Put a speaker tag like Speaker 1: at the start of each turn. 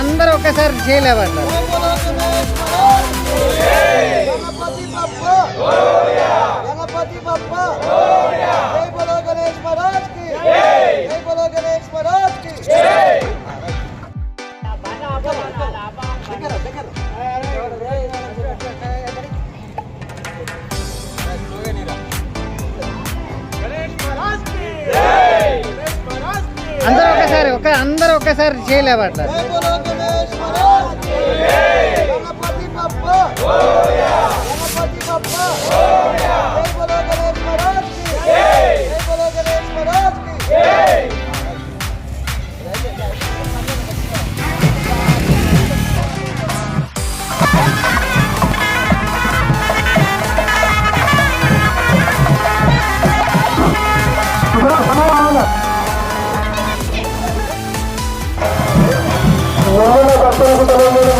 Speaker 1: అందరూ ఒక్కసారి చేయలేవన్నారు.
Speaker 2: गणपति बप्पा जय बोलो गणेश महाराज की जय बोलो गणेश महाराज की
Speaker 1: అందరూ ఒక్కసారి చేయలేవన్నారు.
Speaker 2: जय बोलो गणेश महाराज की गणपति बप्पा गणपति बप्पा जय बोलो गणेश महाराज की जय बोलो गणेश महाराज की
Speaker 3: భక్తులకు